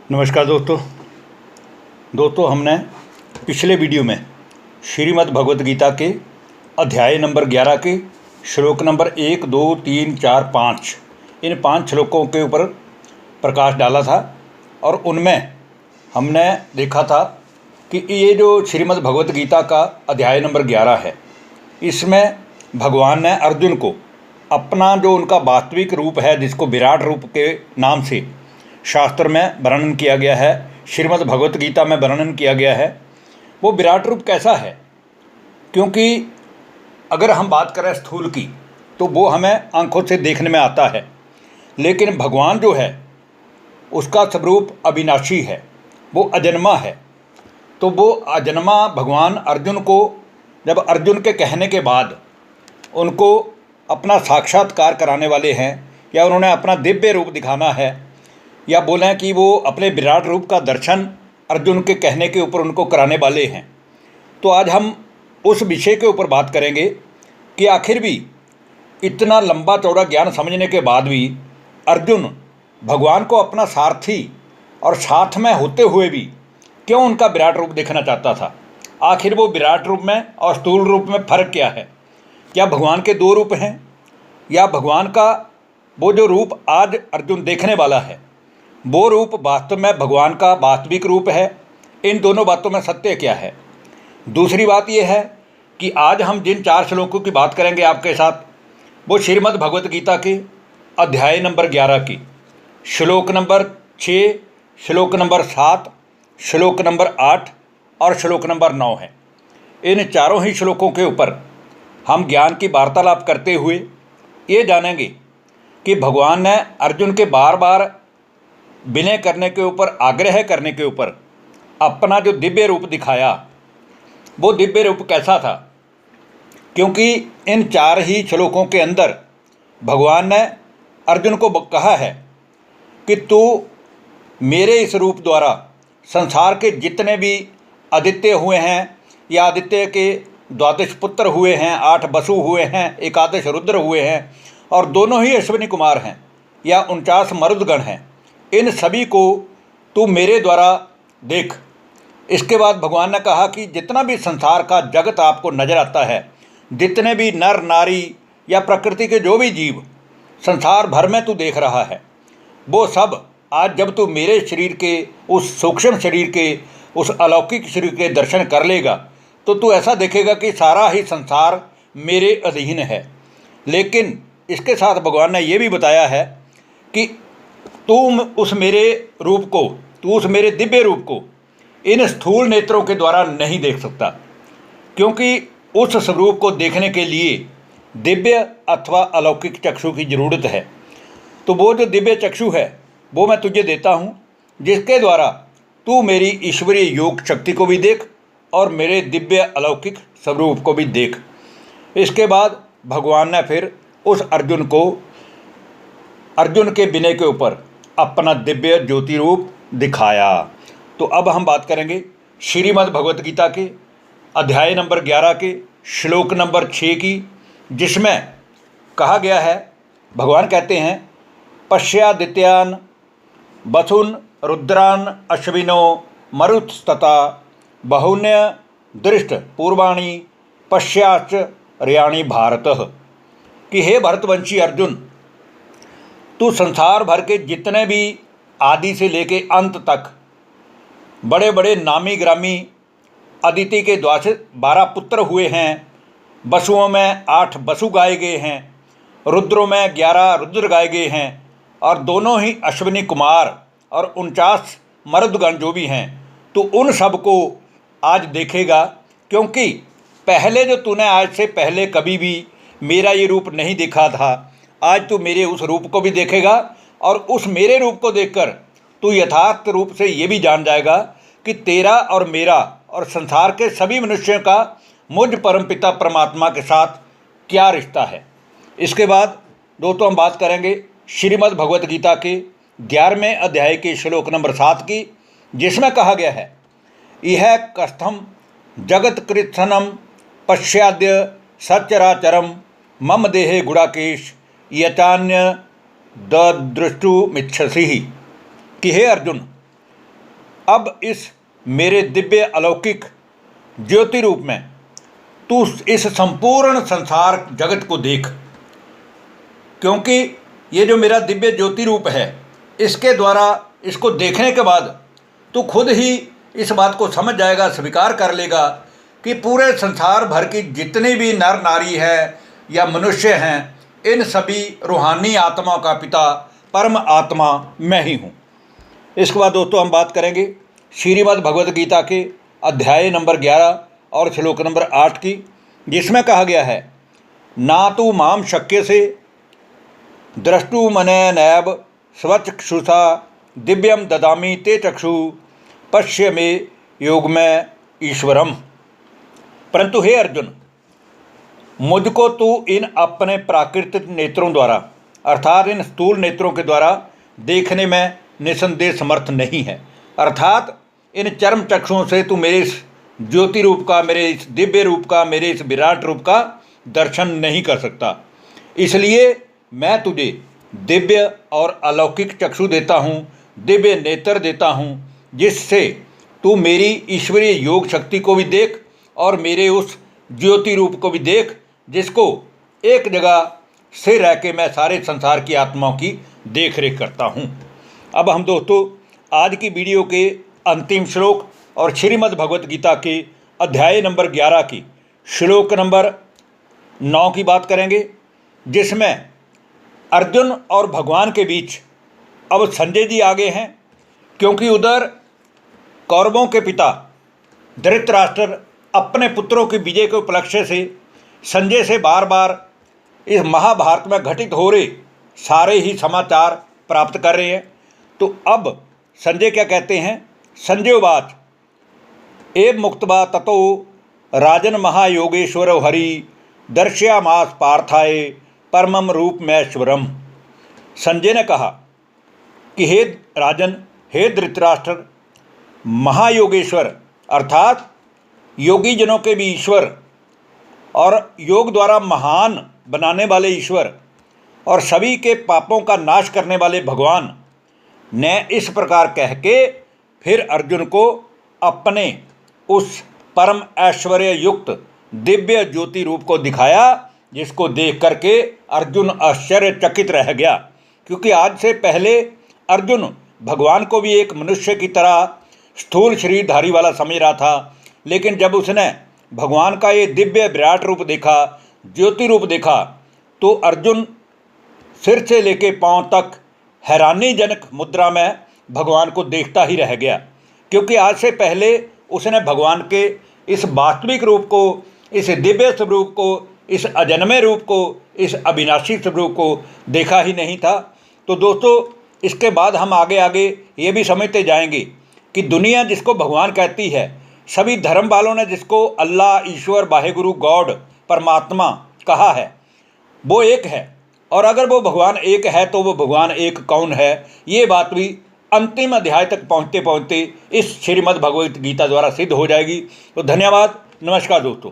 नमस्कार दोस्तों हमने पिछले वीडियो में श्रीमद् भगवत गीता के अध्याय नंबर 11 के श्लोक नंबर 1, 2, 3, 4, 5 इन 5 श्लोकों के ऊपर प्रकाश डाला था और उनमें हमने देखा था कि ये जो श्रीमद् भगवत गीता का अध्याय नंबर 11 है, इसमें भगवान ने अर्जुन को अपना जो उनका वास्तविक रूप है, जिसको विराट रूप के नाम से शास्त्र में वर्णन किया गया है, श्रीमद् भगवत गीता में वर्णन किया गया है, वो विराट रूप कैसा है। क्योंकि अगर हम बात करें स्थूल की तो वो हमें आंखों से देखने में आता है, लेकिन भगवान जो है उसका स्वरूप अविनाशी है, वो अजन्मा है। तो वो अजन्मा भगवान अर्जुन को, जब अर्जुन के कहने के बाद उनको अपना साक्षात्कार कराने वाले हैं, या उन्होंने अपना दिव्य रूप दिखाना है, या बोलें कि वो अपने विराट रूप का दर्शन अर्जुन के कहने के ऊपर उनको कराने वाले हैं। तो आज हम उस विषय के ऊपर बात करेंगे कि आखिर भी इतना लंबा चौड़ा ज्ञान समझने के बाद भी अर्जुन भगवान को अपना सारथी और साथ में होते हुए भी क्यों उनका विराट रूप देखना चाहता था। आखिर वो विराट रूप में और स्थूल रूप में फ़र्क क्या है? क्या भगवान के 2 रूप हैं, या भगवान का वो जो रूप आज अर्जुन देखने वाला है वो रूप वास्तव में भगवान का वास्तविक रूप है? इन दोनों बातों में सत्य क्या है? दूसरी बात यह है कि आज हम जिन 4 श्लोकों की बात करेंगे आपके साथ, वो श्रीमद् भगवत गीता के अध्याय नंबर 11 की श्लोक नंबर 6, श्लोक नंबर 7, श्लोक नंबर 8 और श्लोक नंबर 9 है। इन चारों ही श्लोकों के ऊपर हम ज्ञान की वार्तालाप करते हुए ये जानेंगे कि भगवान ने अर्जुन के बार बार विनय करने के ऊपर, आग्रह करने के ऊपर अपना जो दिव्य रूप दिखाया, वो दिव्य रूप कैसा था। क्योंकि इन 4 ही श्लोकों के अंदर भगवान ने अर्जुन को कहा है कि तू मेरे इस रूप द्वारा संसार के जितने भी आदित्य हुए हैं, या आदित्य के 12 पुत्र हुए हैं, 8 वसु हुए हैं, 11 रुद्र हुए हैं, और दोनों ही अश्विनी कुमार हैं, या 49 मरुदगण हैं, इन सभी को तू मेरे द्वारा देख। इसके बाद भगवान ने कहा कि जितना भी संसार का जगत आपको नज़र आता है, जितने भी नर नारी या प्रकृति के जो भी जीव संसार भर में तू देख रहा है, वो सब आज जब तू मेरे शरीर के, उस सूक्ष्म शरीर के, उस अलौकिक शरीर के दर्शन कर लेगा, तो तू ऐसा देखेगा कि सारा ही संसार मेरे अधीन है। लेकिन इसके साथ भगवान ने ये भी बताया है कि तू उस मेरे रूप को, तू उस मेरे दिव्य रूप को इन स्थूल नेत्रों के द्वारा नहीं देख सकता, क्योंकि उस स्वरूप को देखने के लिए दिव्य अथवा अलौकिक चक्षु की ज़रूरत है। तो वो जो दिव्य चक्षु है वो मैं तुझे देता हूँ, जिसके द्वारा तू मेरी ईश्वरीय योग शक्ति को भी देख और मेरे दिव्य अलौकिक स्वरूप को भी देख। इसके बाद भगवान ने फिर उस अर्जुन के विनय के ऊपर अपना दिव्य ज्योति रूप दिखाया। तो अब हम बात करेंगे श्रीमद् भगवत गीता के अध्याय नंबर 11 के श्लोक नंबर 6 की, जिसमें कहा गया है, भगवान कहते हैं, पश्यादित्यान वसुन रुद्रान अश्विनो मरुत्स्तता बहुन्य दृष्ट पूर्वाणी पश्चाच रियाणी भारत। कि हे भरतवंशी अर्जुन, तू संसार भर के जितने भी आदि से लेके अंत तक बड़े बड़े नामी ग्रामी अदिति के 12 पुत्र हुए हैं, वसुओं में 8 वसु गाए गए हैं, रुद्रों में 11 रुद्र गाए गए हैं, और दोनों ही अश्विनी कुमार और 49 मरुदगण जो भी हैं, तो उन सब को आज देखेगा। क्योंकि पहले जो तूने आज से पहले कभी भी मेरा ये रूप नहीं देखा था, आज तू मेरे उस रूप को भी देखेगा, और उस मेरे रूप को देखकर तू यथार्थ रूप से ये भी जान जाएगा कि तेरा और मेरा और संसार के सभी मनुष्यों का मुझ परमपिता परमात्मा के साथ क्या रिश्ता है। इसके बाद दोस्तों हम बात करेंगे श्रीमद् भगवत गीता के 11वें अध्याय के श्लोक नंबर 7 की, जिसमें कहा गया है, यह कस्थम जगत कृत्सनम पश्चाद्य सचराचरम मम देहे गुड़ाकेश यचान्य दृष्टुमिच्छसि। कि हे अर्जुन, अब इस मेरे दिव्य अलौकिक ज्योति रूप में तू इस संपूर्ण संसार जगत को देख, क्योंकि ये जो मेरा दिव्य ज्योति रूप है, इसके द्वारा इसको देखने के बाद तू खुद ही इस बात को समझ जाएगा, स्वीकार कर लेगा कि पूरे संसार भर की जितनी भी नर नारी है या मनुष्य हैं, इन सभी रूहानी आत्माओं का पिता परम आत्मा मैं ही हूँ। इसके बाद दोस्तों हम बात करेंगे श्रीमद् भगवद गीता के अध्याय नंबर 11 और श्लोक नंबर 8 की, जिसमें कहा गया है, ना तो माम शक्य से द्रष्टु मने नैव स्वचक्षुषा दिव्यम ददामि ते चक्षु पश्य में योग में ईश्वरम। परंतु हे अर्जुन, मुझको तू इन अपने प्राकृतिक नेत्रों द्वारा अर्थात इन स्थूल नेत्रों के द्वारा देखने में निसंदेह समर्थ नहीं है, अर्थात इन चर्म चक्षुओं से तू मेरे इस ज्योति रूप का, मेरे इस दिव्य रूप का, मेरे इस विराट रूप का दर्शन नहीं कर सकता। इसलिए मैं तुझे दिव्य और अलौकिक चक्षु देता हूँ, दिव्य नेत्र देता हूँ, जिससे तू मेरी ईश्वरीय योग शक्ति को भी देख और मेरे उस ज्योति रूप को भी देख, जिसको एक जगह से रह के मैं सारे संसार की आत्माओं की देख रेख करता हूँ। अब हम दोस्तों आज की वीडियो के अंतिम श्लोक और श्रीमद् भगवत गीता के अध्याय नंबर 11 की श्लोक नंबर 9 की बात करेंगे, जिसमें अर्जुन और भगवान के बीच अब संजय जी आगे हैं, क्योंकि उधर कौरवों के पिता धृतराष्ट्र अपने पुत्रों की विजय के उपलक्ष्य से संजय से बार बार इस महाभारत में घटित हो रहे सारे ही समाचार प्राप्त कर रहे हैं। तो अब संजय क्या कहते हैं, संजय उवाच एव मुक्त्वा ततो राजन महायोगेश्वर हरि दर्शयामास पार्थाय परमम रूप मैश्वरम। संजय ने कहा कि हे राजन, हे धृतराष्ट्र, महायोगेश्वर अर्थात योगी जनों के भी ईश्वर और योग द्वारा महान बनाने वाले ईश्वर और सभी के पापों का नाश करने वाले भगवान ने इस प्रकार कह के फिर अर्जुन को अपने उस परम ऐश्वर्य युक्त दिव्य ज्योति रूप को दिखाया, जिसको देख करके अर्जुन आश्चर्यचकित रह गया, क्योंकि आज से पहले अर्जुन भगवान को भी एक मनुष्य की तरह स्थूल शरीरधारी वाला समझ रहा था, लेकिन जब उसने भगवान का ये दिव्य विराट रूप देखा, ज्योति रूप देखा, तो अर्जुन सिर से लेके पांव तक हैरानीजनक मुद्रा में भगवान को देखता ही रह गया, क्योंकि आज से पहले उसने भगवान के इस वास्तविक रूप को, इस दिव्य स्वरूप को, इस अजन्मे रूप को, इस अविनाशी स्वरूप को देखा ही नहीं था। तो दोस्तों इसके बाद हम आगे आगे ये भी समझते जाएंगे कि दुनिया जिसको भगवान कहती है, सभी धर्म वालों ने जिसको अल्लाह, ईश्वर, वाहेगुरु, गॉड, परमात्मा कहा है, वो एक है, और अगर वो भगवान एक है तो वो भगवान एक कौन है, ये बात भी अंतिम अध्याय तक पहुँचते पहुँचते इस श्रीमद् भगवत गीता द्वारा सिद्ध हो जाएगी। तो धन्यवाद, नमस्कार दोस्तों।